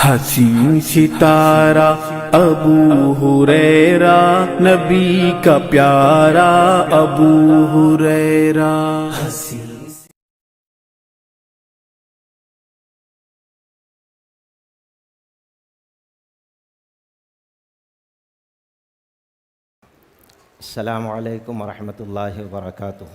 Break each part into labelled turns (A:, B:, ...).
A: حسین ستارہ ابو ہریرہ، نبی کا پیارا ابو ہریرہ۔
B: السلام علیکم ورحمۃ اللہ وبرکاتہ۔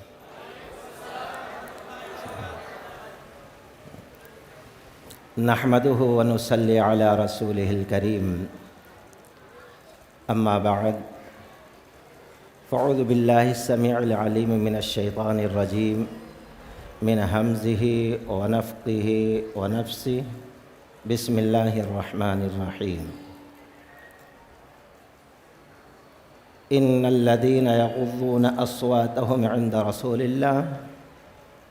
B: نحمدہ ونصلی علی رسولہ الکریم، اما بعد فاعوذ باللہ السمیع العلیم من الشیطان الرجیم، من ہمزہ ونفخہ ونفثہ، بسم اللہ الرحمن الرحیم۔ ان الذين يغضون اصواتهم عند رسول الله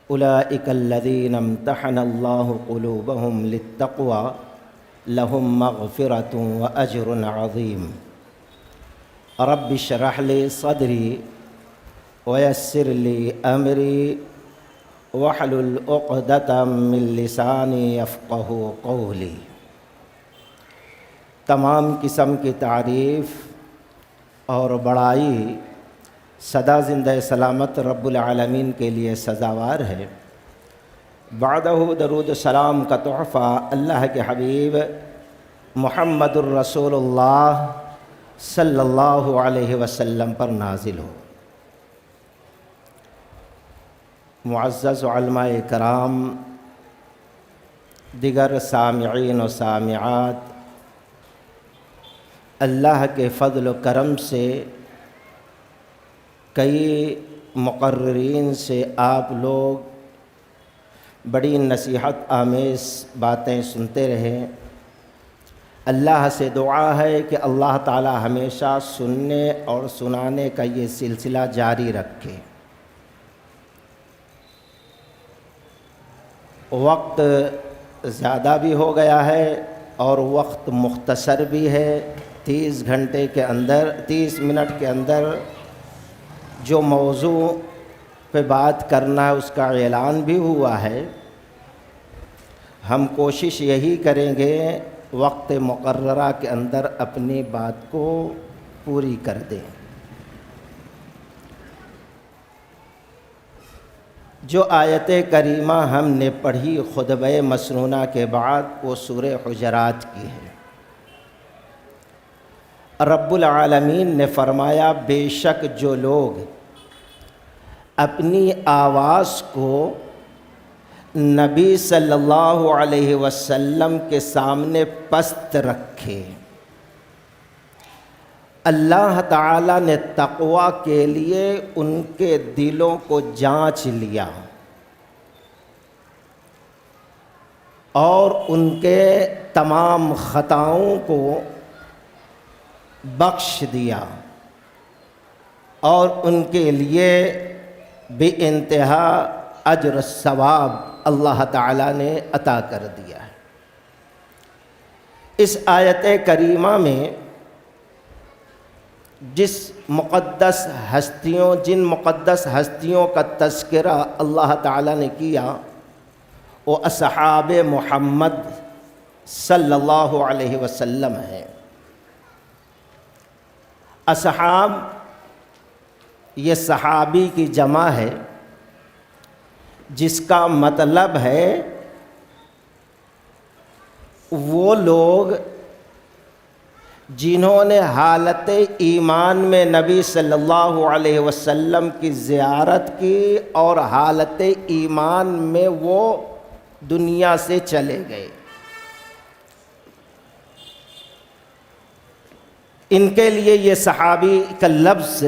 B: اولئك الذين امتحن الله قلوبهم للتقوى لهم مغفرة واجر عظيم۔ رب اشرح لي صدري ويسر لي امري واحلل عقدة من لساني يفقهوا قولي۔ تمام قسم کی تعریف اور بڑائی سدا زندہ سلامت رب العالمین کے لیے سزاوار ہے۔ بعدہ درود و سلام کا تحفہ اللہ کے حبیب محمد الرسول اللہ صلی اللہ علیہ وسلم پر نازل ہو۔ معزز علماء کرام، دیگر سامعین و سامعات، اللہ کے فضل و کرم سے کئی مقررین سے آپ لوگ بڑی نصیحت آمیز باتیں سنتے رہے۔ اللہ سے دعا ہے کہ اللہ تعالی ہمیشہ سننے اور سنانے کا یہ سلسلہ جاری رکھے۔ وقت زیادہ بھی ہو گیا ہے اور وقت مختصر بھی ہے۔ 30 منٹ کے اندر جو موضوع پہ بات کرنا ہے اس کا اعلان بھی ہوا ہے۔ ہم کوشش یہی کریں گے وقت مقررہ کے اندر اپنی بات کو پوری کر دیں۔ جو آیت کریمہ ہم نے پڑھی خطبہ مسنونہ کے بعد وہ سورہ حجرات کی ہے۔ رب العالمین نے فرمایا، بے شک جو لوگ اپنی آواز کو نبی صلی اللہ علیہ وسلم کے سامنے پست رکھے، اللہ تعالیٰ نے تقوی کے لیے ان کے دلوں کو جانچ لیا اور ان کے تمام خطاؤں کو بخش دیا اور ان کے لیے بے انتہا اجر ثواب اللہ تعالیٰ نے عطا کر دیا ہے۔ اس آیت کریمہ میں جن مقدس ہستیوں کا تذکرہ اللہ تعالیٰ نے کیا وہ اصحاب محمد صلی اللہ علیہ وسلم ہیں۔ اصحاب یہ صحابی کی جمع ہے، جس کا مطلب ہے وہ لوگ جنہوں نے حالت ایمان میں نبی صلی اللہ علیہ وسلم کی زیارت کی اور حالت ایمان میں وہ دنیا سے چلے گئے۔ ان کے لیے یہ صحابی کا لفظ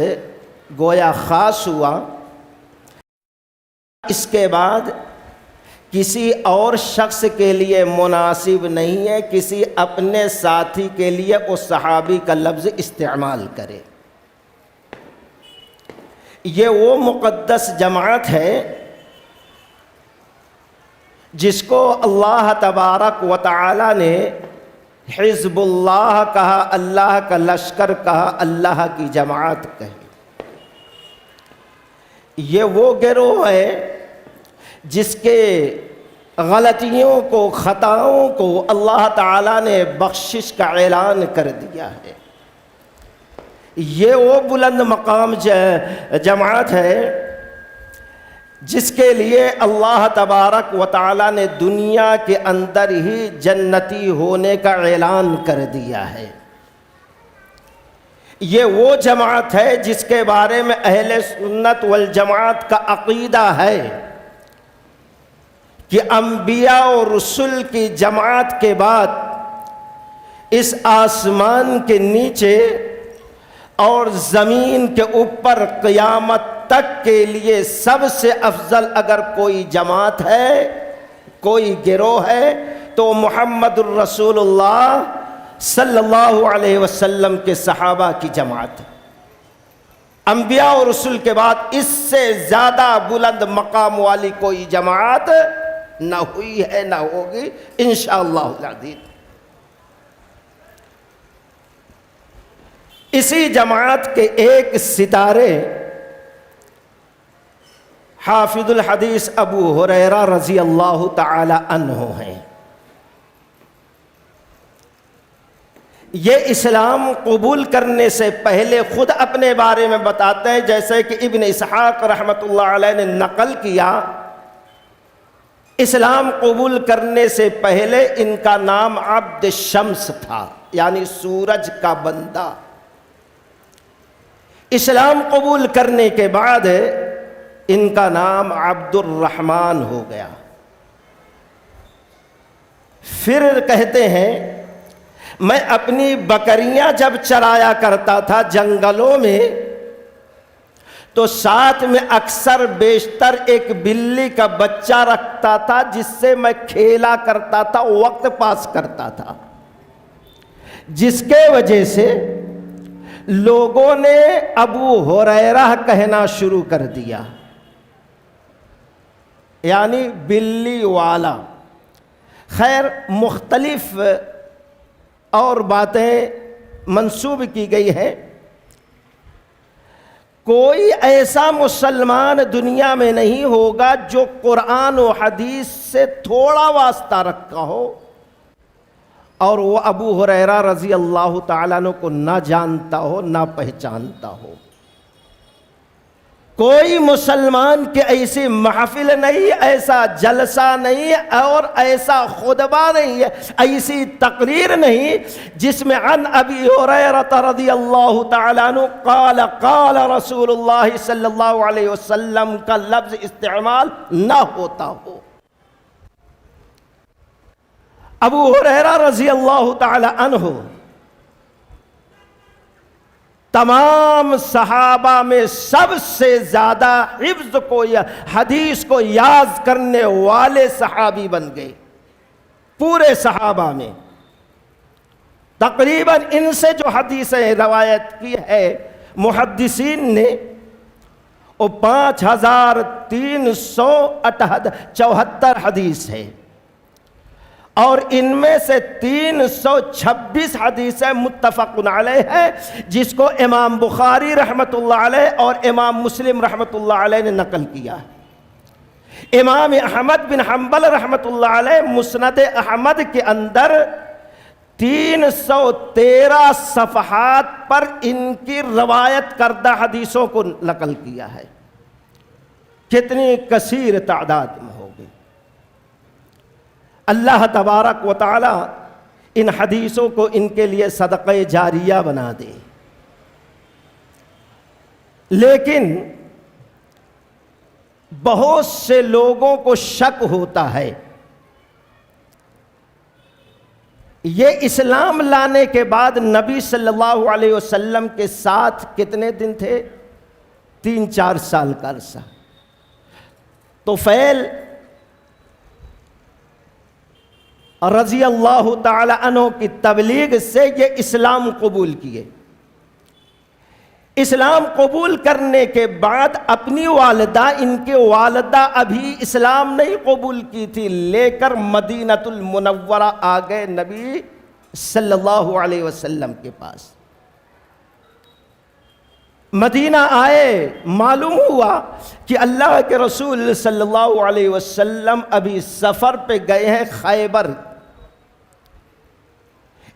B: گویا خاص ہوا۔ اس کے بعد کسی اور شخص کے لیے مناسب نہیں ہے کسی اپنے ساتھی کے لیے وہ صحابی کا لفظ استعمال کرے۔ یہ وہ مقدس جماعت ہے جس کو اللہ تبارک و تعالی نے حزب اللہ کہا، اللہ کا لشکر کہا، اللہ کی جماعت کہی۔ یہ وہ گروہ ہے جس کے غلطیوں کو، خطاؤں کو اللہ تعالیٰ نے بخشش کا اعلان کر دیا ہے۔ یہ وہ بلند مقام جماعت ہے جس کے لیے اللہ تبارک و تعالیٰ نے دنیا کے اندر ہی جنتی ہونے کا اعلان کر دیا ہے۔ یہ وہ جماعت ہے جس کے بارے میں اہل سنت والجماعت کا عقیدہ ہے کہ انبیاء اور رسل کی جماعت کے بعد اس آسمان کے نیچے اور زمین کے اوپر قیامت تک کے لیے سب سے افضل اگر کوئی جماعت ہے، کوئی گروہ ہے تو محمد الرسول اللہ صلی اللہ علیہ وسلم کے صحابہ کی جماعت ہے۔ انبیاء اور رسول کے بعد اس سے زیادہ بلند مقام والی کوئی جماعت نہ ہوئی ہے، نہ ہوگی انشاءاللہ العزیز۔ اسی جماعت کے ایک ستارے حافظ الحدیث ابو ہریرہ رضی اللہ تعالی عنہ ہیں۔ یہ اسلام قبول کرنے سے پہلے خود اپنے بارے میں بتاتے ہیں، جیسے کہ ابن اسحاق رحمۃ اللہ علیہ نے نقل کیا، اسلام قبول کرنے سے پہلے ان کا نام عبد الشمس تھا، یعنی سورج کا بندہ۔ اسلام قبول کرنے کے بعد ان کا نام عبد الرحمن ہو گیا۔ پھر کہتے ہیں میں اپنی بکریاں جب چرایا کرتا تھا جنگلوں میں تو ساتھ میں اکثر بیشتر ایک بلی کا بچہ رکھتا تھا جس سے میں کھیلا کرتا تھا، وقت پاس کرتا تھا، جس کے وجہ سے لوگوں نے ابو ہریرہ کہنا شروع کر دیا، یعنی بلی والا۔ خیر مختلف اور باتیں منسوب کی گئی ہیں۔ کوئی ایسا مسلمان دنیا میں نہیں ہوگا جو قرآن و حدیث سے تھوڑا واسطہ رکھا ہو اور وہ ابو ہریرہ رضی اللہ تعالیٰ عنہ کو نہ جانتا ہو، نہ پہچانتا ہو۔ کوئی مسلمان کی ایسی محفل نہیں، ایسا جلسہ نہیں اور ایسا خطبہ نہیں ہے، ایسی تقریر نہیں جس میں عن ابی ہریرہ رضی اللہ تعالیٰ عنہ قال قال رسول اللہ صلی اللہ علیہ وسلم کا لفظ استعمال نہ ہوتا ہو۔ ابو ہریرہ رضی اللہ تعالی عنہ تمام صحابہ میں سب سے زیادہ حفظ کو یا حدیث کو یاد کرنے والے صحابی بن گئے پورے صحابہ میں۔ تقریباً ان سے جو حدیثیں روایت کی ہے محدثین نے وہ 5374 حدیث ہے، اور ان میں سے 326 حدیثیں متفق علیہ ہے، جس کو امام بخاری رحمۃ اللہ علیہ اور امام مسلم رحمۃ اللہ علیہ نے نقل کیا ہے۔ امام احمد بن حنبل رحمۃ اللہ علیہ مسند احمد کے اندر 313 صفحات پر ان کی روایت کردہ حدیثوں کو نقل کیا ہے۔ کتنی کثیر تعداد میں ہوگی۔ اللہ تبارک و تعالی ان حدیثوں کو ان کے لیے صدقہ جاریہ بنا دے۔ لیکن بہت سے لوگوں کو شک ہوتا ہے، یہ اسلام لانے کے بعد نبی صلی اللہ علیہ وسلم کے ساتھ کتنے دن تھے؟ 3-4 سال کا عرصہ۔ طفیل رضی اللہ تعالی عنہ کی تبلیغ سے یہ اسلام قبول کیے۔ اسلام قبول کرنے کے بعد اپنی والدہ، ان کے والدہ ابھی اسلام نہیں قبول کی تھی، لے کر مدینۃ المنورہ آ گئے نبی صلی اللہ علیہ وسلم کے پاس۔ مدینہ آئے، معلوم ہوا کہ اللہ کے رسول صلی اللہ علیہ وسلم ابھی سفر پہ گئے ہیں خیبر۔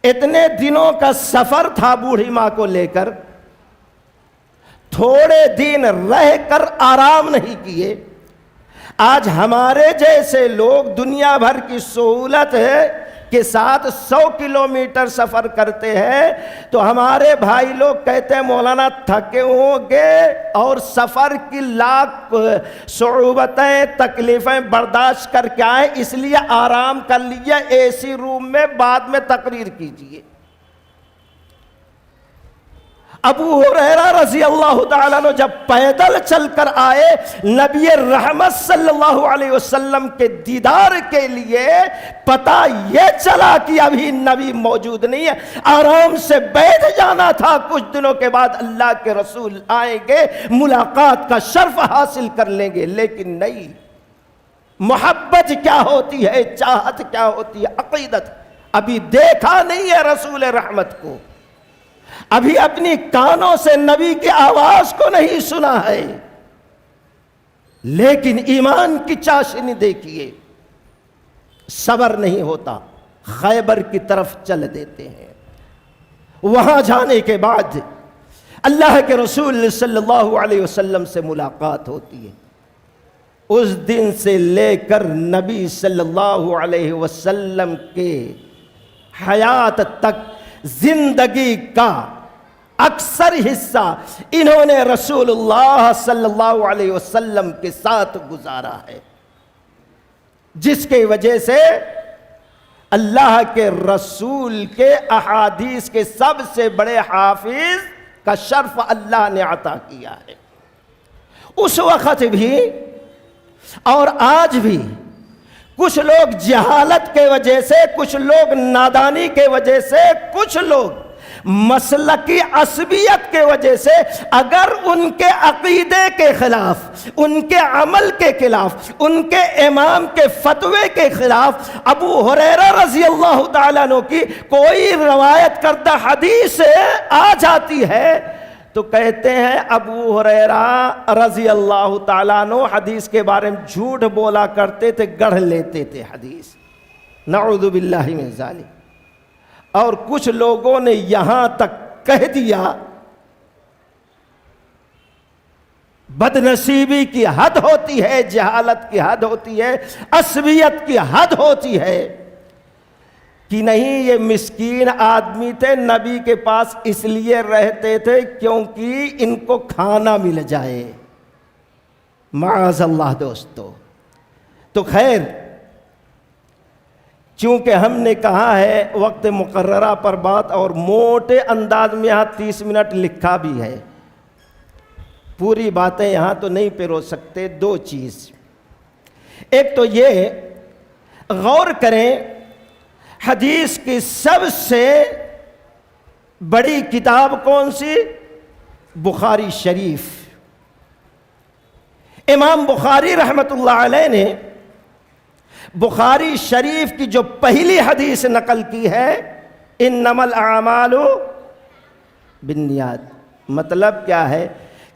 B: اتنے دنوں کا سفر تھا بوڑھی ماں کو لے کر، تھوڑے دن رہ کر آرام نہیں کیے۔ آج ہمارے جیسے لوگ دنیا بھر کی سہولت کے ساتھ 100 کلومیٹر سفر کرتے ہیں، تو ہمارے بھائی لوگ کہتے ہیں مولانا تھکے ہوں گے اور سفر کی لاکھ صعوبتیں تکلیفیں برداشت کر کے آئیں، اس لیے آرام کر لیجئے اے سی روم میں، بعد میں تقریر کیجئے۔ ابو ہریرہ رضی اللہ تعالیٰ عنہ جب پیدل چل کر آئے نبی رحمت صلی اللہ علیہ وسلم کے دیدار کے لیے، پتہ یہ چلا کہ ابھی نبی موجود نہیں ہے، آرام سے بیٹھ جانا تھا، کچھ دنوں کے بعد اللہ کے رسول آئیں گے، ملاقات کا شرف حاصل کر لیں گے، لیکن نہیں۔ محبت کیا ہوتی ہے، چاہت کیا ہوتی ہے، عقیدت ابھی دیکھا نہیں ہے رسول رحمت کو، ابھی اپنی کانوں سے نبی کی آواز کو نہیں سنا ہے، لیکن ایمان کی چاشنی دیکھیے، صبر نہیں ہوتا، خیبر کی طرف چل دیتے ہیں۔ وہاں جانے کے بعد اللہ کے رسول صلی اللہ علیہ وسلم سے ملاقات ہوتی ہے۔ اس دن سے لے کر نبی صلی اللہ علیہ وسلم کے حیات تک زندگی کا اکثر حصہ انہوں نے رسول اللہ صلی اللہ علیہ وسلم کے ساتھ گزارا ہے، جس کی وجہ سے اللہ کے رسول کے احادیث کے سب سے بڑے حافظ کا شرف اللہ نے عطا کیا ہے۔ اس وقت بھی اور آج بھی کچھ لوگ جہالت کے وجہ سے، کچھ لوگ نادانی کے وجہ سے، کچھ لوگ مسلکی عصبیت کے وجہ سے، اگر ان کے عقیدے کے خلاف، ان کے عمل کے خلاف، ان کے امام کے فتوے کے خلاف ابو ہریرہ رضی اللہ تعالیٰ عنہ کی کوئی روایت کردہ حدیث آ جاتی ہے تو کہتے ہیں ابو ہریرہ رضی اللہ تعالیٰ عنہ حدیث کے بارے میں جھوٹ بولا کرتے تھے، گڑھ لیتے تھے حدیث، نعوذ باللہ من ذالک۔ اور کچھ لوگوں نے یہاں تک کہہ دیا، بدنصیبی کی حد ہوتی ہے، جہالت کی حد ہوتی ہے، عصبیت کی حد ہوتی ہے، کہ نہیں یہ مسکین آدمی تھے، نبی کے پاس اس لیے رہتے تھے کیونکہ ان کو کھانا مل جائے، معاذ اللہ دوستو۔ تو خیر، چونکہ ہم نے کہا ہے وقت مقررہ پر بات، اور موٹے انداز میں یہاں 30 منٹ لکھا بھی ہے، پوری باتیں یہاں تو نہیں پرو سکتے۔ دو چیز، ایک تو یہ غور کریں، حدیث کی سب سے بڑی کتاب کون سی؟ بخاری شریف۔ امام بخاری رحمت اللہ علیہ نے بخاری شریف کی جو پہلی حدیث نقل کی ہے، انما الاعمال بالنیات، مطلب کیا ہے؟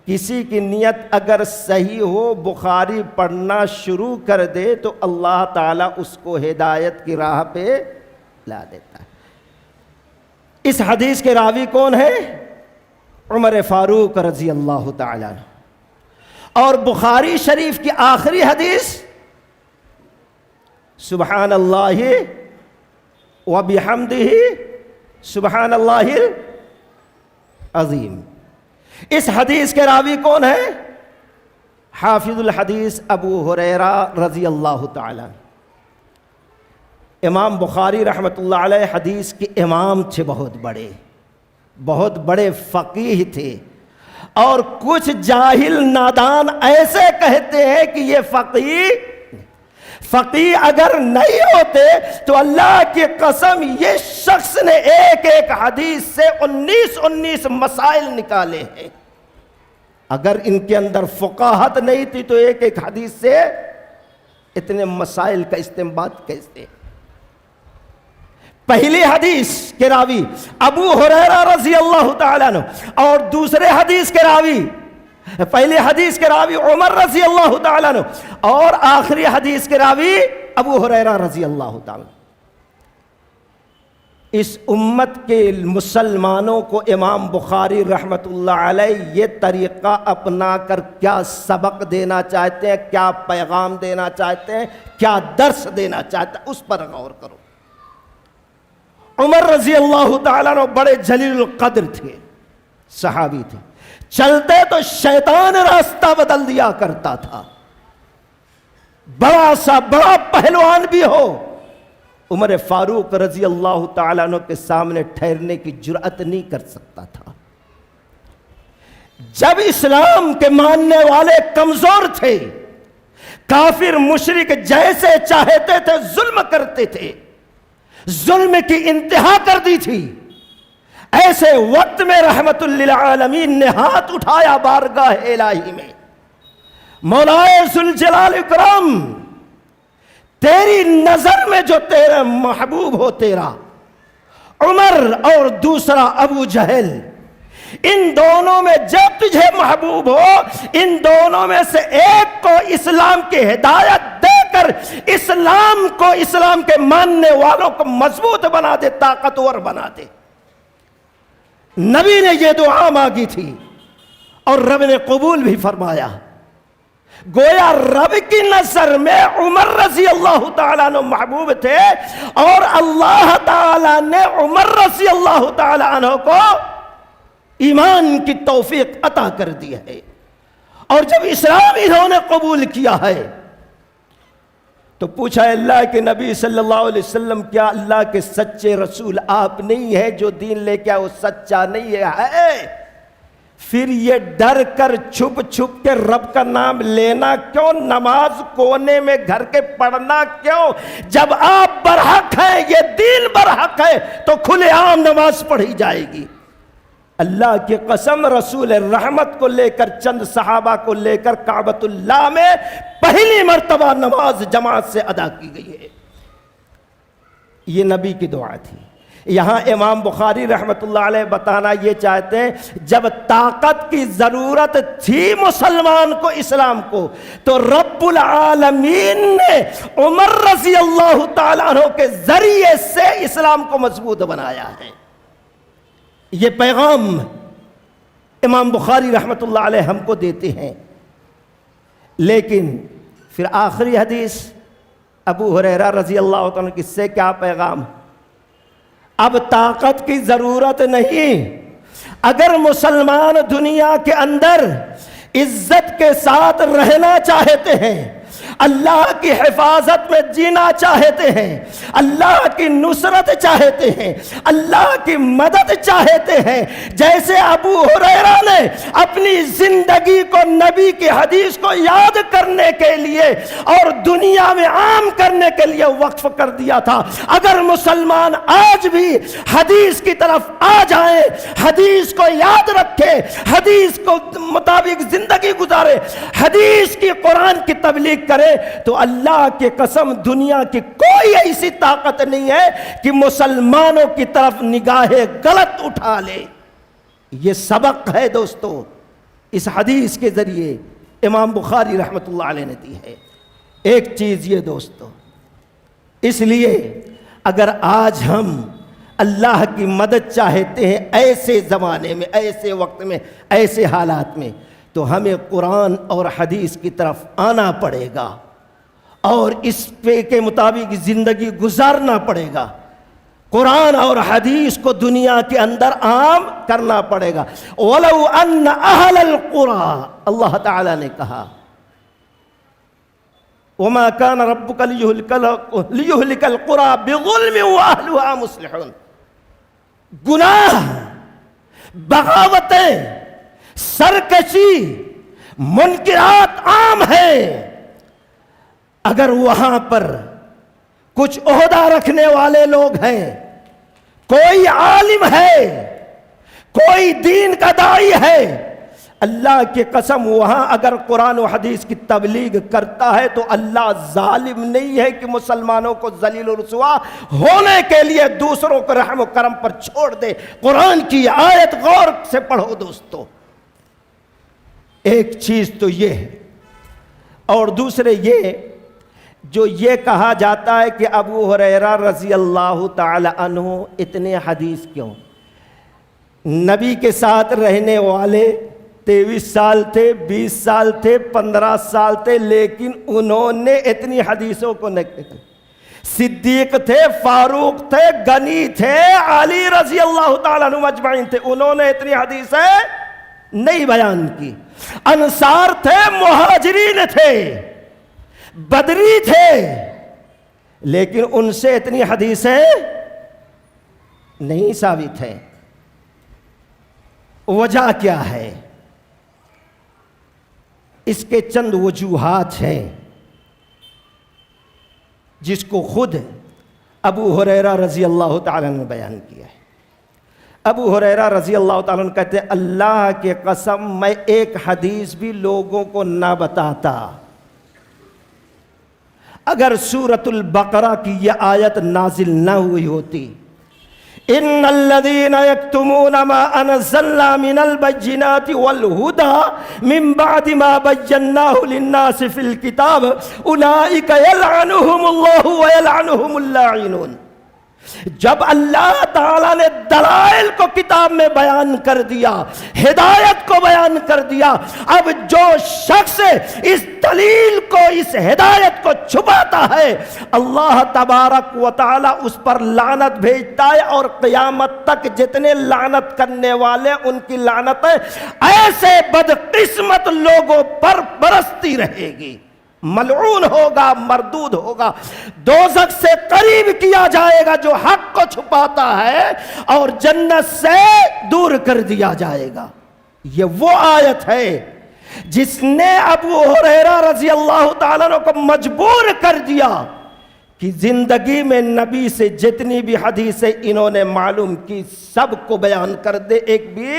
B: کسی کی نیت اگر صحیح ہو، بخاری پڑھنا شروع کر دے تو اللہ تعالیٰ اس کو ہدایت کی راہ پہ لا دیتا ہے۔ اس حدیث کے راوی کون ہے؟ عمر فاروق رضی اللہ تعالیٰ عنہ۔ اور بخاری شریف کی آخری حدیث سبحان اللہ وبحمدہ سبحان اللہ العظیم۔ اس حدیث کے راوی کون ہے؟ حافظ الحدیث ابو ہریرہ رضی اللہ تعالیٰ عنہ۔ امام بخاری رحمت اللہ علیہ حدیث کے امام تھے، بہت بڑے فقیہ تھے، اور کچھ جاہل نادان ایسے کہتے ہیں کہ یہ فقیہ اگر نہیں ہوتے تو اللہ کی قسم یہ شخص نے ایک ایک حدیث سے 19 مسائل نکالے ہیں۔ اگر ان کے اندر فقاہت نہیں تھی تو ایک ایک حدیث سے اتنے مسائل کا استنباط کیسے؟ پہلی حدیث کے راوی ابو ہریرہ رضی اللہ تعالیٰ عنہ، اور دوسرے حدیث کے راوی، پہلی حدیث کے راوی عمر رضی اللہ تعالیٰ عنہ، اور آخری حدیث کے راوی ابو ہریرہ رضی اللہ تعالیٰ عنہ۔ اس امت کے مسلمانوں کو امام بخاری رحمت اللہ علیہ یہ طریقہ اپنا کر کیا سبق دینا چاہتے ہیں، کیا پیغام دینا چاہتے ہیں، کیا درس دینا چاہتے ہیں، اس پر غور کرو۔ عمر رضی اللہ تعالیٰ عنہ بڑے جلیل القدر تھے، صحابی تھے، چلتے تو شیطان راستہ بدل دیا کرتا تھا، بڑا سا بڑا پہلوان بھی ہو، عمر فاروق رضی اللہ تعالیٰ عنہ کے سامنے ٹھہرنے کی جرأت نہیں کر سکتا تھا۔ جب اسلام کے ماننے والے کمزور تھے، کافر مشرک جیسے چاہتے تھے ظلم کرتے تھے، ظلم کی انتہا کر دی تھی، ایسے وقت میں رحمت للعالمین نے ہاتھ اٹھایا بارگاہ الہی میں، مولا ذوالجلال اکرام، تیری نظر میں جو تیرا محبوب ہو تیرا عمر اور دوسرا ابو جہل، ان دونوں میں جب تجھے محبوب ہو، ان دونوں میں سے ایک کو اسلام کی ہدایت دے کر اسلام کو، اسلام کے ماننے والوں کو مضبوط بنا دے، طاقتور بنا دے۔ نبی نے یہ دعا مانگی تھی اور رب نے قبول بھی فرمایا۔ گویا رب کی نظر میں عمر رضی اللہ تعالیٰ عنہ محبوب تھے، اور اللہ تعالیٰ نے عمر رضی اللہ تعالیٰ عنہ کو ایمان کی توفیق عطا کر دی ہے، اور جب اسلام انہوں نے قبول کیا ہے تو پوچھا اللہ کے نبی صلی اللہ علیہ وسلم، کیا اللہ کے سچے رسول آپ نہیں ہے؟ جو دین لے کے وہ سچا نہیں ہے؟ پھر یہ ڈر کر چھپ چھپ کے رب کا نام لینا کیوں؟ نماز کونے میں گھر کے پڑھنا کیوں؟ جب آپ برحق ہیں، یہ دین برحق ہے، تو کھلے عام نماز پڑھی جائے گی۔ اللہ کی قسم، رسول رحمت کو لے کر، چند صحابہ کو لے کر کعبۃ اللہ میں پہلی مرتبہ نماز جماعت سے ادا کی گئی ہے۔ یہ نبی کی دعا تھی۔ یہاں امام بخاری رحمت اللہ علیہ بتانا یہ چاہتے ہیں، جب طاقت کی ضرورت تھی مسلمان کو، اسلام کو، تو رب العالمین نے عمر رضی اللہ تعالیٰ عنہ کے ذریعے سے اسلام کو مضبوط بنایا ہے۔ یہ پیغام امام بخاری رحمت اللہ علیہ ہم کو دیتے ہیں۔ لیکن پھر آخری حدیث ابو ہریرہ رضی اللہ تعالیٰ عنہ، کس سے کیا پیغام؟ اب طاقت کی ضرورت نہیں، اگر مسلمان دنیا کے اندر عزت کے ساتھ رہنا چاہتے ہیں، اللہ کی حفاظت میں جینا چاہتے ہیں، اللہ کی نصرت چاہتے ہیں، اللہ کی مدد چاہتے ہیں، جیسے ابو ہریرہ نے اپنی زندگی کو نبی کی حدیث کو یاد کرنے کے لیے اور دنیا میں عام کرنے کے لیے وقف کر دیا تھا، اگر مسلمان آج بھی حدیث کی طرف آ جائیں، حدیث کو یاد رکھے، حدیث کو مطابق زندگی گزارے، حدیث کی، قرآن کی تبلیغ کرے، تو اللہ کی قسم دنیا کی کوئی ایسی طاقت نہیں ہے کہ مسلمانوں کی طرف نگاہ غلط اٹھا لے۔ یہ سبق ہے دوستو، اس حدیث کے ذریعے امام بخاری رحمت اللہ علیہ نے دی ہے۔ ایک چیز یہ دوستو، اس لیے اگر آج ہم اللہ کی مدد چاہتے ہیں ایسے زمانے میں، ایسے وقت میں، ایسے حالات میں، تو ہمیں قرآن اور حدیث کی طرف آنا پڑے گا اور اس پہ کے مطابق زندگی گزارنا پڑے گا۔ قرآن اور حدیث کو دنیا کے اندر عام کرنا پڑے گا۔ وَلَوْ أَنَّ أَهْلَ الْقُرَىٰ، اللہ تعالیٰ نے کہا وَمَا كَانَ رَبُّكَ لِيُهْلِكَ الْقُرَىٰ بِظُلْمٍ وَأَهْلُهَا مُصْلِحُونَ۔ گناہ، بغاوتیں، سرکشی، منکرات عام ہیں، اگر وہاں پر کچھ عہدہ رکھنے والے لوگ ہیں، کوئی عالم ہے، کوئی دین کا داعی ہے، اللہ کی قسم وہاں اگر قرآن و حدیث کی تبلیغ کرتا ہے تو اللہ ظالم نہیں ہے کہ مسلمانوں کو ذلیل و رسوا ہونے کے لیے دوسروں کو رحم و کرم پر چھوڑ دے۔ قرآن کی آیت غور سے پڑھو دوستو۔ ایک چیز تو یہ ہے، اور دوسرے یہ جو یہ کہا جاتا ہے کہ ابو ہریرہ رضی اللہ تعالی عنہ اتنے حدیث کیوں؟ نبی کے ساتھ رہنے والے 23 سال تھے، 20 سال تھے، 15 سال تھے، لیکن انہوں نے اتنی حدیثوں کو نہیں۔ صدیق تھے، فاروق تھے، غنی تھے، علی رضی اللہ تعالیٰ عنہ مجمعین تھے، انہوں نے اتنی حدیثیں نہیں بیان کی۔ انصار تھے، مہاجرین تھے، بدری تھے، لیکن ان سے اتنی حدیثیں نہیں ثابت ہیں۔ وجہ کیا ہے؟ اس کے چند وجوہات ہیں جس کو خود ابو ہریرہ رضی اللہ تعالیٰ نے بیان کیا ہے۔ ابو ہریرہ رضی اللہ تعالیٰ نے کہتے ہیں اللہ کی قسم میں ایک حدیث بھی لوگوں کو نہ بتاتا اگر سورۃ البقرہ کی یہ آیت نازل نہ ہوئی ہوتی، ان الذين يكتمون ما انزلنا من البينات والهدى من بعد ما بيناه للناس في الكتاب اولئك يلعنهم الله ويلعنهم اللاعنون۔ جب اللہ تعالیٰ نے دلائل کو کتاب میں بیان کر دیا، ہدایت کو بیان کر دیا، اب جو شخص اس دلیل کو، اس ہدایت کو چھپاتا ہے، اللہ تبارک و تعالیٰ اس پر لعنت بھیجتا ہے، اور قیامت تک جتنے لعنت کرنے والے ان کی لعنت ایسے بدقسمت لوگوں پر برستی رہے گی، ملعون ہوگا، مردود ہوگا، دوزخ سے قریب کیا جائے گا جو حق کو چھپاتا ہے، اور جنت سے دور کر دیا جائے گا۔ یہ وہ آیت ہے جس نے ابو ہریرہ رضی اللہ تعالیٰ عنہ کو مجبور کر دیا کہ زندگی میں نبی سے جتنی بھی حدیثیں انہوں نے معلوم کی سب کو بیان کر دے، ایک بھی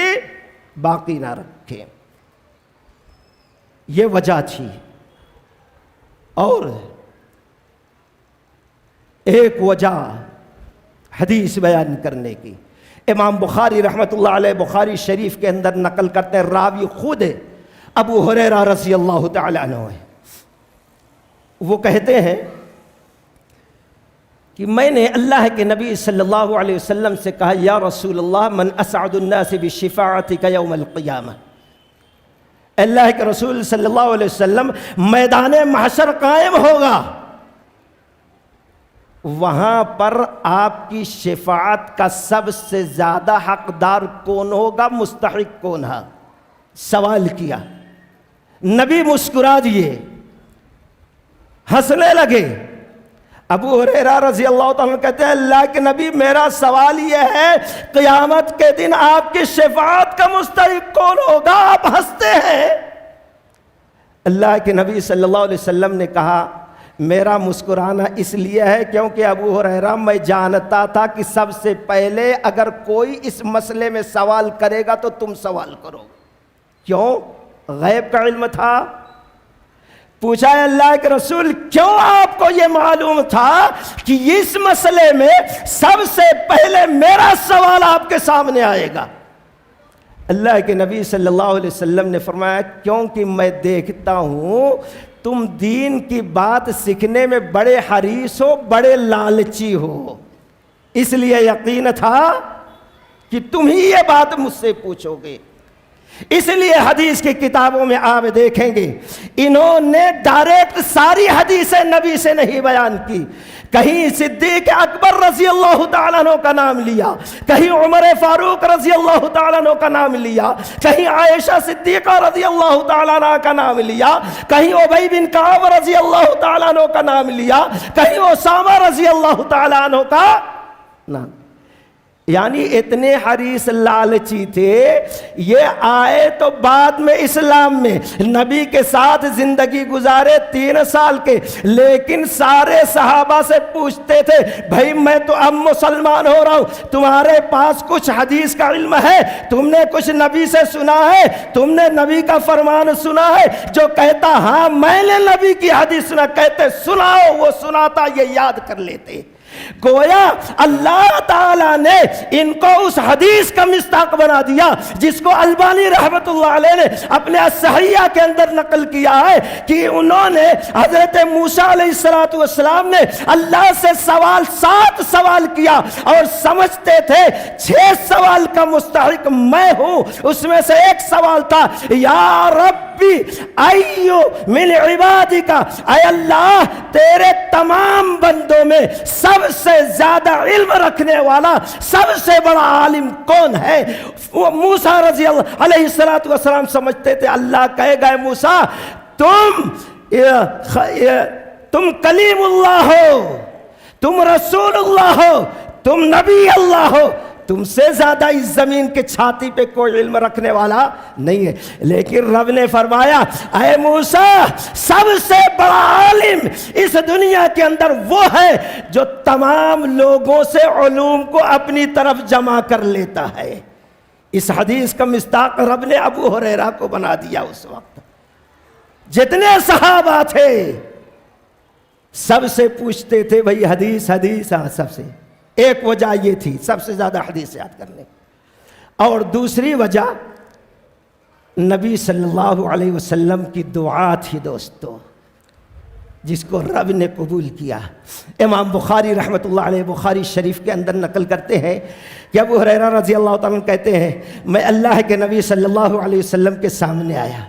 B: باقی نہ رکھے۔ یہ وجہ تھی۔ اور ایک وجہ حدیث بیان کرنے کی، امام بخاری رحمۃ اللہ علیہ بخاری شریف کے اندر نقل کرتے ہیں، راوی خود ابو ہریرہ رضی اللہ تعالی عنہ ہے۔ وہ کہتے ہیں کہ میں نے اللہ کے نبی صلی اللہ علیہ وسلم سے کہا یا رسول اللہ من اسعد الناس بشفاعتک یوم القیامہ، اللہ کے رسول صلی اللہ علیہ وسلم میدان محشر قائم ہوگا، وہاں پر آپ کی شفاعت کا سب سے زیادہ حقدار کون ہوگا، مستحق کون ہے؟ سوال کیا، نبی مسکرا دیے، ہنسنے لگے۔ ابو ہریرہ رضی اللہ تعالیٰ کہتے ہیں اللہ کے نبی میرا سوال یہ ہے قیامت کے دن آپ کی شفاعت کا مستحق کون ہوگا؟ آپ ہنستے ہیں۔ اللہ کے نبی صلی اللہ علیہ وسلم نے کہا میرا مسکرانا اس لیے ہے کیونکہ ابو ہریرہ میں جانتا تھا کہ سب سے پہلے اگر کوئی اس مسئلے میں سوال کرے گا تو تم سوال کرو۔ کیوں؟ غیب کا علم تھا۔ پوچھا ہے اللہ کے رسول کیوں آپ کو یہ معلوم تھا کہ اس مسئلے میں سب سے پہلے میرا سوال آپ کے سامنے آئے گا؟ اللہ کے نبی صلی اللہ علیہ وسلم نے فرمایا کیونکہ میں دیکھتا ہوں تم دین کی بات سیکھنے میں بڑے حریص ہو، بڑے لالچی ہو، اس لیے یقین تھا کہ تم ہی یہ بات مجھ سے پوچھو گے۔ اس لیے حدیث کی کتابوں میں آپ دیکھیں گے انہوں نے ڈائریکٹ ساری حدیثیں نبی سے نہیں بیان کی، کہیں صدیق اکبر رضی اللہ تعالیٰ عنہ کا نام لیا، کہیں عمر فاروق رضی اللہ تعالیٰ عنہ کا نام لیا، کہیں عائشہ صدیقہ رضی اللہ تعالیٰ عنہ کا نام لیا، کہیں ابی بن کعب رضی اللہ تعالیٰ عنہ کا نام لیا، کہیں اسامہ رضی اللہ تعالیٰ عنہ کا نام۔ یعنی اتنے حریص لالچی تھے. یہ آئے تو بعد میں اسلام میں، نبی کے ساتھ زندگی گزارے 3 سال کے، لیکن سارے صحابہ سے پوچھتے تھے بھائی میں تو اب مسلمان ہو رہا ہوں، تمہارے پاس کچھ حدیث کا علم ہے؟ تم نے کچھ نبی سے سنا ہے؟ تم نے نبی کا فرمان سنا ہے؟ جو کہتا ہاں میں نے نبی کی حدیث سنا، کہتے سناؤ، وہ سناتا، یہ یاد کر لیتے. گویا اللہ تعالیٰ نے ان کو اس حدیث کا مصداق بنا دیا جس کو البانی رحمت اللہ علیہ نے اپنے الصحیحہ کے اندر نقل کیا ہے کہ انہوں نے حضرت موسیٰ علیہ السلام نے اللہ سے 7 سوال کیا اور سمجھتے تھے 6 سوال کا مستحق میں ہوں. اس میں سے ایک سوال تھا یا ربی ایو من عبادک، اے اللہ تیرے تمام بندوں میں سب سے زیادہ علم رکھنے والا، سب سے بڑا عالم کون ہے؟ موسیٰ رضی اللہ علیہ السلام سمجھتے تھے اللہ کہے گا موسیٰ تم کلیم اللہ ہو، تم رسول اللہ ہو، تم نبی اللہ ہو، تم سے زیادہ اس زمین کے چھاتی پہ کوئی علم رکھنے والا نہیں ہے. لیکن رب نے فرمایا اے موسیٰ سب سے بڑا عالم اس دنیا کے اندر وہ ہے جو تمام لوگوں سے علوم کو اپنی طرف جمع کر لیتا ہے. اس حدیث کا مصداق رب نے ابو ہریرہ کو بنا دیا. اس وقت جتنے صحابہ تھے سب سے پوچھتے تھے بھئی حدیث حدیث. ہاں سب سے ایک وجہ یہ تھی سب سے زیادہ حدیث یاد کرنے، اور دوسری وجہ نبی صلی اللہ علیہ وسلم کی دعا تھی دوستو، جس کو رب نے قبول کیا. امام بخاری رحمت اللہ علیہ بخاری شریف کے اندر نقل کرتے ہیں کہ ابو ہریرہ رضی اللہ تعالیٰ عنہ کہتے ہیں میں اللہ کے نبی صلی اللہ علیہ وسلم کے سامنے آیا،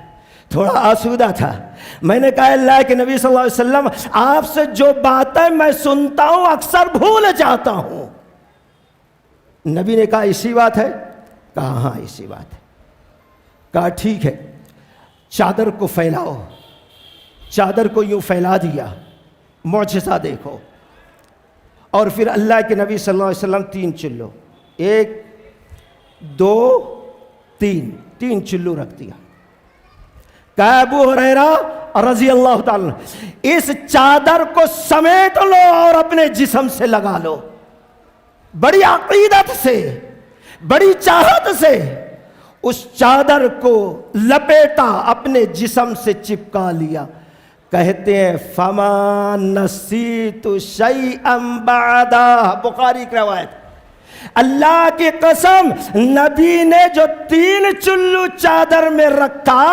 B: تھوڑا آسودہ تھا. میں نے کہا اللہ کے نبی صلی اللہ علیہ وسلم آپ سے جو باتیں میں سنتا ہوں اکثر بھول جاتا ہوں. نبی نے کہا اسی بات ہے؟ کہا ہاں اسی بات ہے. کہا ٹھیک ہے چادر کو پھیلاؤ. چادر کو یوں پھیلا دیا، معجزہ دیکھو. اور پھر اللہ کے نبی صلی اللہ علیہ وسلم 3 چلو، 1 2 3 چلو رکھ دیا. کہا ابو ہریرہ رضی اللہ تعالیٰ اس چادر کو سمیٹ لو اور اپنے جسم سے لگا لو. بڑی عقیدت سے، بڑی چاہت سے اس چادر کو لپیٹا، اپنے جسم سے چپکا لیا. کہتے ہیں فما نسیت شیئا بعدا، بخاری کی روایت. اللہ کی قسم نبی نے جو 3 چلو چادر میں رکھا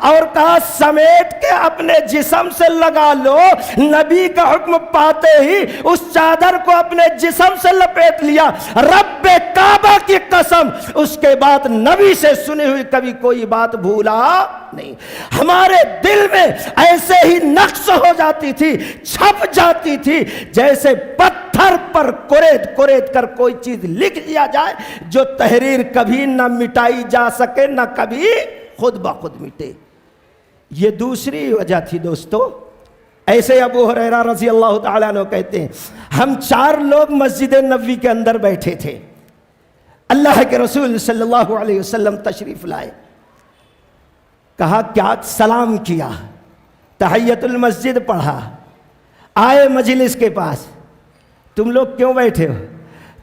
B: اور کہا سمیٹ کے اپنے جسم سے لگا لو، نبی کا حکم پاتے ہی اس چادر کو اپنے جسم سے لپیٹ لیا. رب کعبہ کی قسم اس کے بعد نبی سے سنی ہوئی کبھی کوئی بات بھولا نہیں. ہمارے دل میں ایسے ہی نقش ہو جاتی تھی، چھپ جاتی تھی، جیسے پتھر پر کورید کر کوئی چیز لکھ دیا جائے جو تحریر کبھی نہ مٹائی جا سکے نہ کبھی خود بخود مٹے. یہ دوسری وجہ تھی دوستو. ایسے ابو ہریرہ رضی اللہ تعالیٰ عنہ کہتے ہیں ہم 4 لوگ مسجد نبوی کے اندر بیٹھے تھے. اللہ کے رسول صلی اللہ علیہ وسلم تشریف لائے. کہا کیا؟ سلام کیا، تحیت المسجد پڑھا، آئے مجلس کے پاس. تم لوگ کیوں بیٹھے ہو؟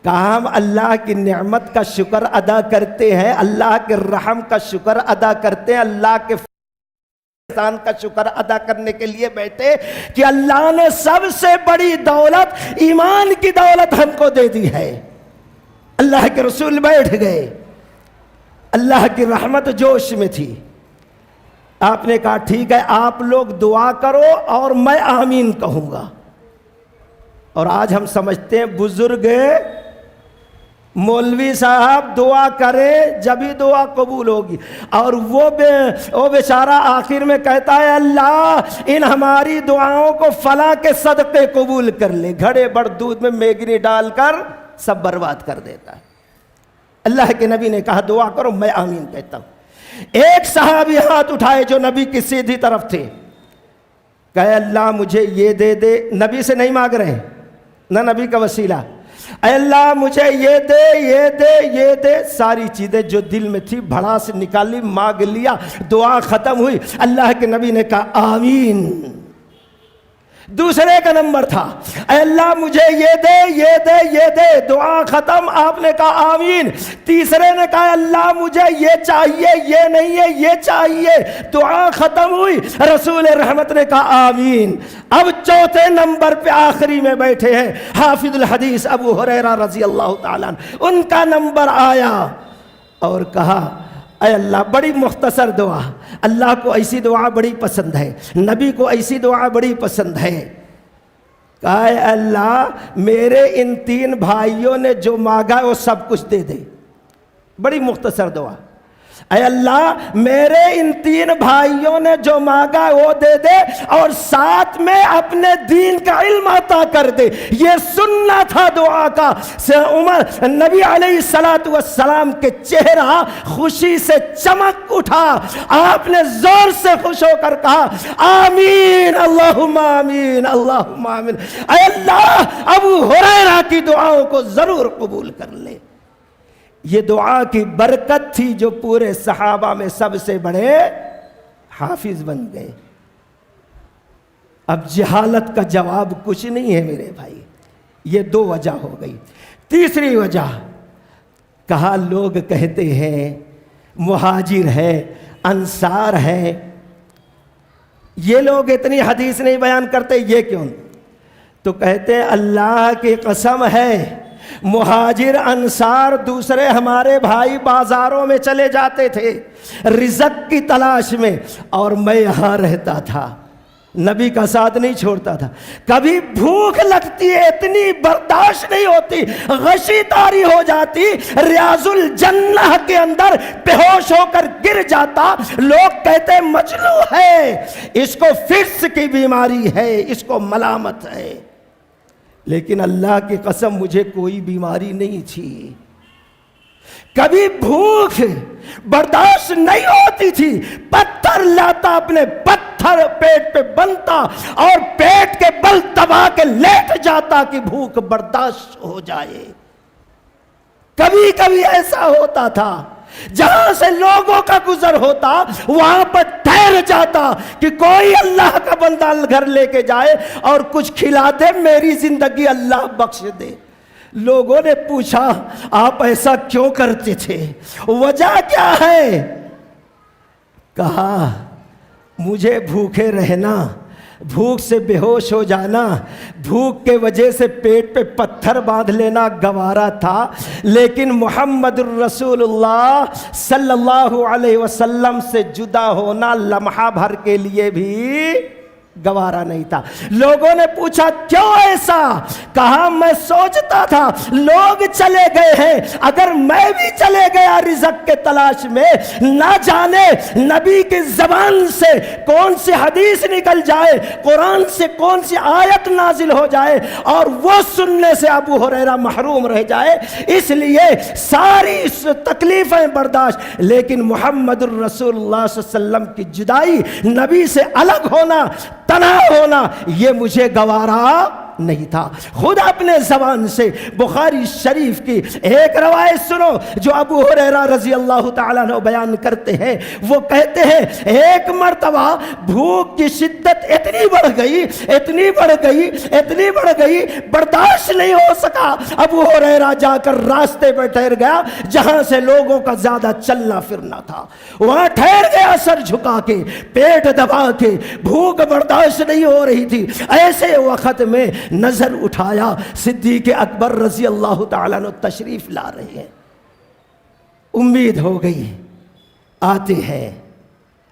B: کہا ہم اللہ کی نعمت کا شکر ادا کرتے ہیں، اللہ کے رحم کا شکر ادا کرتے ہیں، اللہ کے احسان کا شکر ادا کرنے کے لیے بیٹھے کہ اللہ نے سب سے بڑی دولت ایمان کی دولت ہم کو دے دی ہے. اللہ کے رسول بیٹھ گئے. اللہ کی رحمت جوش میں تھی. آپ نے کہا ٹھیک ہے آپ لوگ دعا کرو اور میں آمین کہوں گا. اور آج ہم سمجھتے ہیں بزرگ مولوی صاحب دعا کرے جبھی دعا قبول ہوگی، اور وہ بیچارہ آخر میں کہتا ہے اللہ ان ہماری دعاؤں کو فلاں کے صدقے قبول کر لے. گھڑے بڑھ دودھ میں میگنی ڈال کر سب برباد کر دیتا ہے. اللہ کے نبی نے کہا دعا کرو میں آمین کہتا ہوں. ایک صحابی ہاتھ اٹھائے جو نبی کی سیدھی طرف تھے، کہے اللہ مجھے یہ دے دے. نبی سے نہیں مانگ رہے، نہ نبی کا وسیلہ. اے اللہ مجھے یہ دے یہ دے یہ دے، ساری چیزیں جو دل میں تھی بھڑا سے نکالی، مانگ لیا، دعا ختم ہوئی، اللہ کے نبی نے کہا آمین۔ دوسرے کا نمبر تھا، اے اللہ مجھے یہ دے یہ دے یہ دے، دعا ختم، آپ نے کہا آمین۔ تیسرے نے کہا اللہ مجھے یہ چاہیے یہ نہیں ہے یہ چاہیے، دعا ختم ہوئی، رسول رحمت نے کہا آمین۔ اب چوتھے نمبر پہ آخری میں بیٹھے ہیں حافظ الحدیث ابو ہریرہ رضی اللہ تعالیٰ عنہ، ان کا نمبر آیا اور کہا اے اللہ، بڑی مختصر دعا، اللہ کو ایسی دعا بڑی پسند ہے، نبی کو ایسی دعا بڑی پسند ہے، کہا اے اللہ میرے ان 3 بھائیوں نے جو مانگا وہ سب کچھ دے دے۔ بڑی مختصر دعا، اے اللہ میرے ان 3 بھائیوں نے جو مانگا وہ دے دے، اور ساتھ میں اپنے دین کا علم عطا کر دے۔ یہ سننا تھا دعا کا۔ عمر نبی علیہ السلام کے چہرہ خوشی سے چمک اٹھا، آپ نے زور سے خوش ہو کر کہا آمین اللہم آمین اللہم آمین۔ اے اللہ ابو ہریرہ کی دعاؤں کو ضرور قبول کر لے۔ یہ دعا کی برکت تھی جو پورے صحابہ میں سب سے بڑے حافظ بن گئے۔ اب جہالت کا جواب کچھ نہیں ہے میرے بھائی، یہ 2 وجہ ہو گئی۔ تیسری وجہ، کہا لوگ کہتے ہیں مہاجر ہے انصار ہے، یہ لوگ اتنی حدیث نہیں بیان کرتے، یہ کیوں؟ تو کہتے ہیں اللہ کی قسم ہے مہاجر انصار دوسرے ہمارے بھائی بازاروں میں چلے جاتے تھے رزق کی تلاش میں، اور میں یہاں رہتا تھا، نبی کا ساتھ نہیں چھوڑتا تھا۔ کبھی بھوک لگتی ہے اتنی برداشت نہیں ہوتی، غشی طاری ہو جاتی، ریاض الجنہ کے اندر بے ہوش ہو کر گر جاتا، لوگ کہتے مجنون ہے، اس کو فٹس کی بیماری ہے، اس کو ملامت ہے۔ لیکن اللہ کی قسم مجھے کوئی بیماری نہیں تھی، کبھی بھوک برداشت نہیں ہوتی تھی، پتھر لاتا، اپنے پتھر پیٹ پہ بنتا اور پیٹ کے بل دبا کے لیٹ جاتا کہ بھوک برداشت ہو جائے۔ کبھی کبھی ایسا ہوتا تھا جہاں سے لوگوں کا گزر ہوتا وہاں پر ٹھہر جاتا کہ کوئی اللہ کا بندہ گھر لے کے جائے اور کچھ کھلا دے، میری زندگی اللہ بخش دے۔ لوگوں نے پوچھا آپ ایسا کیوں کرتے تھے، وجہ کیا ہے؟ کہا مجھے بھوکے رہنا، بھوک سے بے ہوش ہو جانا، بھوک کے وجہ سے پیٹ پہ پتھر باندھ لینا گوارا تھا، لیکن محمد الرسول اللہ صلی اللہ علیہ وسلم سے جدا ہونا لمحہ بھر کے لیے بھی گوارا نہیں تھا۔ لوگوں نے پوچھا کیوں ایسا؟ کہا میں سوچتا تھا لوگ چلے گئے ہیں، اگر میں بھی چلے گیا رزق کے تلاش میں، نہ جانے نبی کی زبان سے کون سی حدیث نکل جائے، قرآن سے کون سی آیت نازل ہو جائے اور وہ سننے سے ابو ہریرہ محروم رہ جائے، اس لیے ساری تکلیفیں برداشت، لیکن محمد الرسول اللہ صلی اللہ علیہ وسلم کی جدائی، نبی سے الگ ہونا، تنہا ہونا، یہ مجھے گوارا نہیں تھا۔ خود اپنے زبان سے بخاری شریف کی ایک روایت سنو جو ابو ہریرہ رضی اللہ تعالیٰ عنہ بیان کرتے ہیں۔ وہ کہتے ہیں ایک مرتبہ بھوک کی شدت اتنی بڑھ گئی اتنی بڑھ گئی اتنی بڑھ گئی، برداشت نہیں ہو سکا، ابو ہریرہ جا کر راستے پر ٹھہر گیا جہاں سے لوگوں کا زیادہ چلنا پھرنا تھا، وہاں ٹھہر گیا سر جھکا کے، پیٹ دبا کے، بھوک برداشت نہیں ہو رہی تھی۔ ایسے وقت میں نظر اٹھایا صدیق اکبر رضی اللہ تعالیٰ عنہ تشریف لا رہے ہیں، امید ہو گئی آتے ہیں۔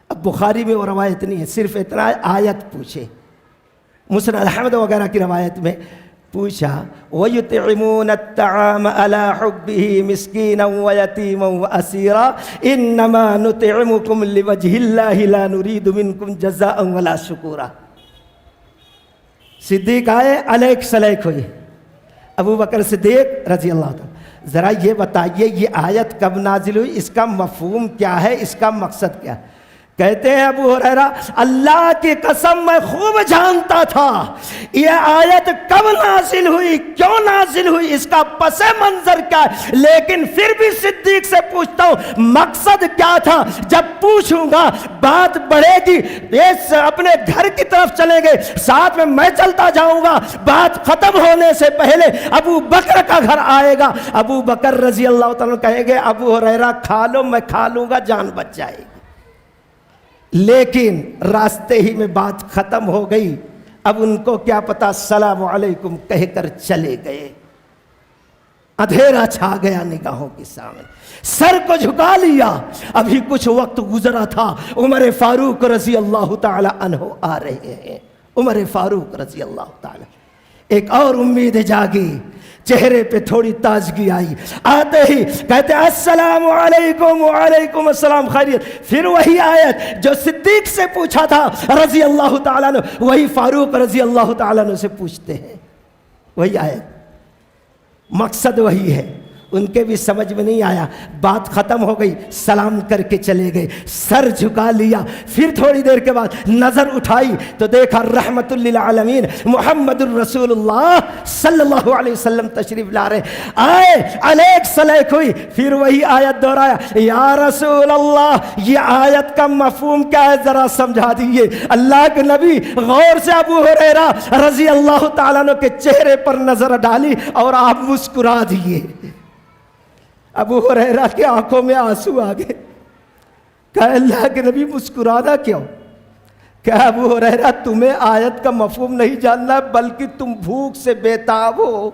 B: اب بخاری میں وہ روایت نہیں ہے، صرف اتنا آیت پوچھے، مسند احمد وغیرہ کی روایت میں پوچھا وَيُطْعِمُونَ الطَّعَامَ عَلَى حُبِّهِ مِسْكِينًا وَيَتِيمًا وَأَسِيرًا إِنَّمَا نُطْعِمُكُمْ لِوَجْهِ اللَّهِ لَا نُرِيدُ مِنْكُمْ جَزَاءً وَلَا شُكُورًا۔ صدیق آئے، علیک سلیک ہوئی، ابو بکر صدیق رضی اللہ عنہ، ذرا یہ بتائیے یہ آیت کب نازل ہوئی، اس کا مفہوم کیا ہے، اس کا مقصد کیا؟ کہتے ہیں ابو ہریرہ اللہ کی قسم میں خوب جانتا تھا یہ آیت کب نازل ہوئی، کیوں نازل ہوئی، اس کا پس منظر کیا ہے، لیکن پھر بھی صدیق سے پوچھتا ہوں مقصد کیا تھا۔ جب پوچھوں گا بات بڑھے گی، اپنے گھر کی طرف چلیں گے، ساتھ میں چلتا جاؤں گا، بات ختم ہونے سے پہلے ابو بکر کا گھر آئے گا، ابو بکر رضی اللہ تعالیٰ کہیں گے ابو ہریرہ کھا لو، میں کھا لوں گا، جان بچ جائے گی۔ لیکن راستے ہی میں بات ختم ہو گئی، اب ان کو کیا پتا، السلام علیکم کہہ کر چلے گئے۔ اندھیرا چھا گیا نگاہوں کے سامنے، سر کو جھکا لیا۔ ابھی کچھ وقت گزرا تھا، عمر فاروق رضی اللہ تعالی عنہ آ رہے ہیں، عمر فاروق رضی اللہ تعالی۔ ایک اور امید جاگی، چہرے پہ تھوڑی تازگی آئی، آتے ہی کہتے السلام علیکم، وعلیکم السلام، خیریت۔ پھر وہی آیت جو صدیق سے پوچھا تھا رضی اللہ تعالیٰ عنہ، وہی فاروق رضی اللہ تعالیٰ عنہ سے پوچھتے ہیں، وہی آیت، مقصد وہی ہے۔ ان کے بھی سمجھ میں نہیں آیا، بات ختم ہو گئی، سلام کر کے چلے گئے، سر جھکا لیا۔ پھر تھوڑی دیر کے بعد نظر اٹھائی تو دیکھا رحمت للعالمین محمد الرسول اللہ صلی اللہ علیہ وسلم تشریف لا رہے، آئے، علیک سلیک ہوئی۔ پھر وہی آیت دہرایا، یا رسول اللہ یہ آیت کا مفہوم کیا ہے ذرا سمجھا دیجئے۔ اللہ کے نبی غور سے ابو ہریرہ رضی اللہ تعالیٰ عنہ کے چہرے پر نظر ڈالی اور آپ مسکرا دیے۔ ابو ہریرہ کی آنکھوں میں آنسو آ گئے، کہا اللہ کے نبی مسکرانا کیوں؟ کہا ابو ہریرہ تمہیں آیت کا مفہوم نہیں جاننا بلکہ تم بھوک سے بیتاب ہو۔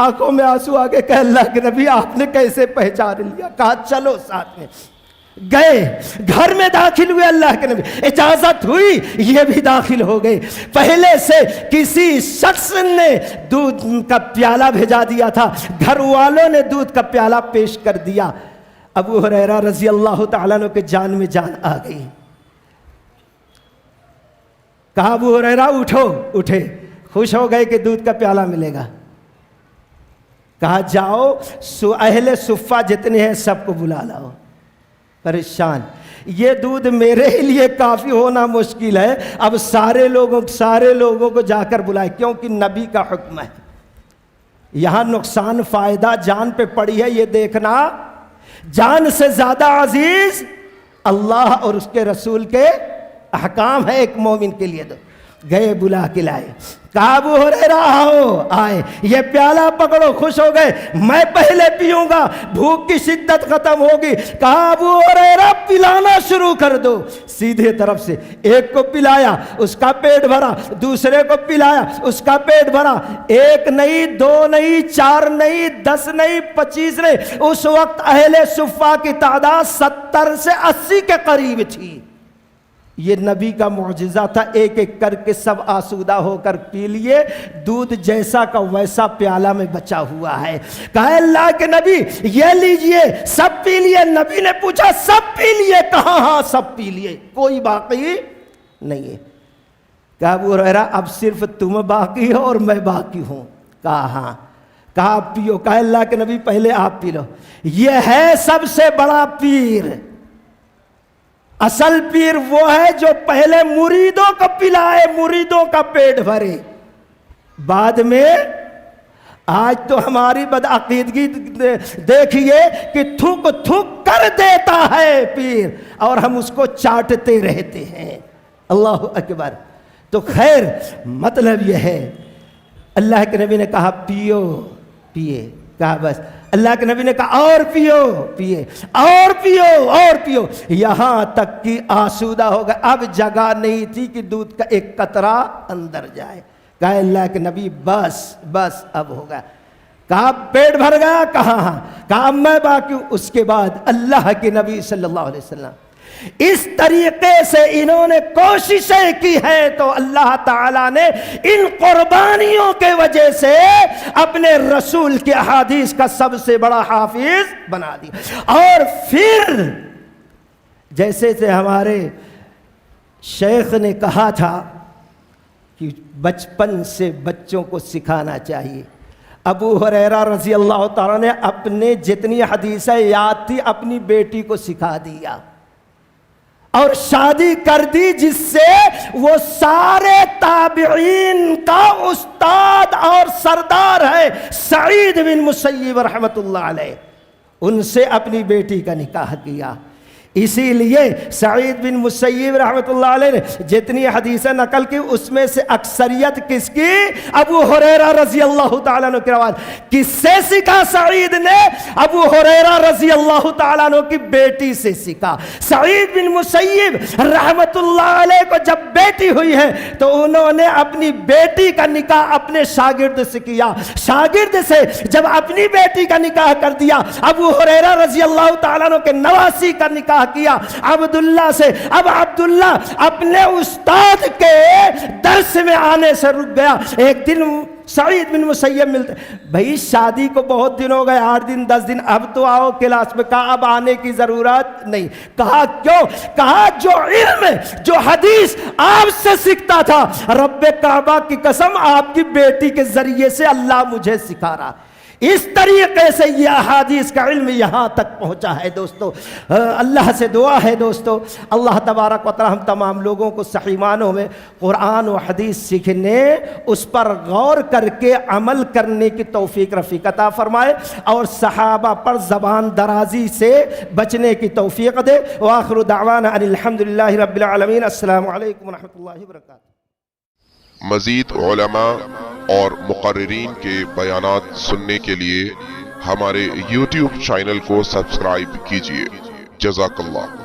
B: آنکھوں میں آنسو آ گئے، کہا اللہ کے نبی آپ نے کیسے پہچان لیا؟ کہا چلو ساتھ میں گئے، گھر میں داخل ہوئے، اللہ کے نبی اجازت ہوئی، یہ بھی داخل ہو گئے۔ پہلے سے کسی شخص نے دودھ کا پیالہ بھیجا دیا تھا، گھر والوں نے دودھ کا پیالہ پیش کر دیا۔ ابو ہریرہ رضی اللہ تعالیٰ عنہ کے جان میں جان آ گئی۔ کہا ابو ہریرہ اٹھو، اٹھے، خوش ہو گئے کہ دودھ کا پیالہ ملے گا۔ کہا جاؤ اہل صفہ جتنے ہیں سب کو بلا لاؤ۔ پریشان، یہ دودھ میرے لیے کافی ہونا مشکل ہے، اب سارے لوگوں کو جا کر بلائے، کیونکہ نبی کا حکم ہے۔ یہاں نقصان فائدہ جان پہ پڑی ہے، یہ دیکھنا جان سے زیادہ عزیز اللہ اور اس کے رسول کے احکام ہے ایک مومن کے لیے۔ گئے بلا کے لائے، کہا ابو ہریرہ آؤ، آئے، یہ پیالہ پکڑو، خوش ہو گئے، میں پہلے پیوں گا، بھوک کی شدت ختم ہوگی۔ کہا ابو ہریرہ پلانا شروع کر دو۔ سیدھے طرف سے ایک کو پلایا، اس کا پیٹ بھرا، دوسرے کو پلایا، اس کا پیٹ بھرا، ایک نہیں، دو نہیں، چار نہیں، 10 نہیں، 25 نہیں، اس وقت اہل صفہ کی تعداد 70 سے 80 کے قریب تھی۔ یہ نبی کا معجزہ تھا، ایک ایک کر کے سب آسودہ ہو کر پی لیے، دودھ جیسا کا ویسا پیالہ میں بچا ہوا ہے۔ کہا اللہ کے نبی یہ لیجئے، سب پی لیے؟ نبی نے پوچھا سب پی لیے؟ کہا ہاں سب پی لیے، کوئی باقی نہیں ہے۔ کہا ابو ہریرہ اب صرف تم باقی ہو اور میں باقی ہوں؟ کہا ہاں۔ کہا آپ پیو؟ کہا اللہ کے نبی پہلے آپ پی لو۔ یہ ہے سب سے بڑا پیر، اصل پیر وہ ہے جو پہلے مریدوں کو پلائے، مریدوں کا پیٹ بھرے، بعد میں آج تو ہماری بدعقیدگی دیکھیے کہ تھوک تھوک کر دیتا ہے پیر اور ہم اس کو چاٹتے رہتے ہیں۔ اللہ اکبر۔ تو خیر مطلب یہ ہے اللہ کے نبی نے کہا پیو، پیے، کہا بس۔ اللہ کے نبی نے کہا اور پیو، پیے، اور پیو، اور پیو، یہاں تک کہ آسودہ ہو گئے، اب جگہ نہیں تھی کہ دودھ کا ایک قطرہ اندر جائے۔ کہا اللہ کے نبی بس بس اب ہوگا۔ کہا پیٹ بھر گیا؟ کہا ہاں۔ کہا میں باقی ہوں۔ اس کے بعد اللہ کے نبی صلی اللہ علیہ وسلم اس طریقے سے انہوں نے کوششیں کی ہیں تو اللہ تعالیٰ نے ان قربانیوں کے وجہ سے اپنے رسول کے احادیث کا سب سے بڑا حافظ بنا دیا۔ اور پھر جیسے سے ہمارے شیخ نے کہا تھا کہ بچپن سے بچوں کو سکھانا چاہیے، ابو ہریرہ رضی اللہ تعالیٰ نے اپنے جتنی حدیثیں یاد تھی اپنی بیٹی کو سکھا دیا۔ اور شادی کر دی جس سے وہ سارے تابعین کا استاد اور سردار ہے، سعید بن مسیب رحمت اللہ علیہ، ان سے اپنی بیٹی کا نکاح کیا۔ اسی لیے سعید بن مسیب رحمت اللہ علیہ نے جتنی حدیثیں نقل کی اس میں سے اکثریت کس کی؟ ابو ہریرہ رضی اللہ تعالیٰ عنہ کی روایت۔ کس سے سیکھا سعید نے؟ ابو ہریرہ رضی اللہ تعالیٰ عنہ کی بیٹی سے سیکھا۔ سعید بن مسیب رحمت اللہ علیہ کو جب بیٹی ہوئی ہے تو انہوں نے اپنی بیٹی کا نکاح اپنے شاگرد سے کیا، شاگرد سے جب اپنی بیٹی کا نکاح کر دیا، ابو ہریرہ رضی اللہ تعالیٰ عنہ کے نواسی کا نکاح کیا عبداللہ سے۔ اب عبداللہ اپنے استاد کے درس میں آنے سے رک گیا۔ ایک دن سعید بن مسیب ملتے، بھائی شادی کو بہت دن ہو گئے، 8 دن 10 دن، اب تو آؤ کلاس میں۔ کہا اب آنے کی ضرورت نہیں۔ کہا کیوں؟ کہا جو علم جو حدیث آپ سے سیکھتا تھا، رب کعبہ کی قسم آپ کی بیٹی کے ذریعے سے اللہ مجھے سکھا رہا۔ اس طریقے سے یہ احادیث کا علم یہاں تک پہنچا ہے دوستو۔ اللہ سے دعا ہے دوستو، اللہ تبارک و تعالی ہم تمام لوگوں کو صحیح معنوں میں قرآن و حدیث سیکھنے، اس پر غور کر کے عمل کرنے کی توفیق رفیق عطا فرمائے، اور صحابہ پر زبان درازی سے بچنے کی توفیق دے۔ وآخر دعوانا ان الحمدللہ رب العالمین۔ السلام علیکم ورحمۃ اللہ وبرکاتہ۔
C: مزید علماء اور مقررین کے بیانات سننے کے لیے ہمارے YouTube چینل کو سبسکرائب کیجیے۔ جزاک اللہ۔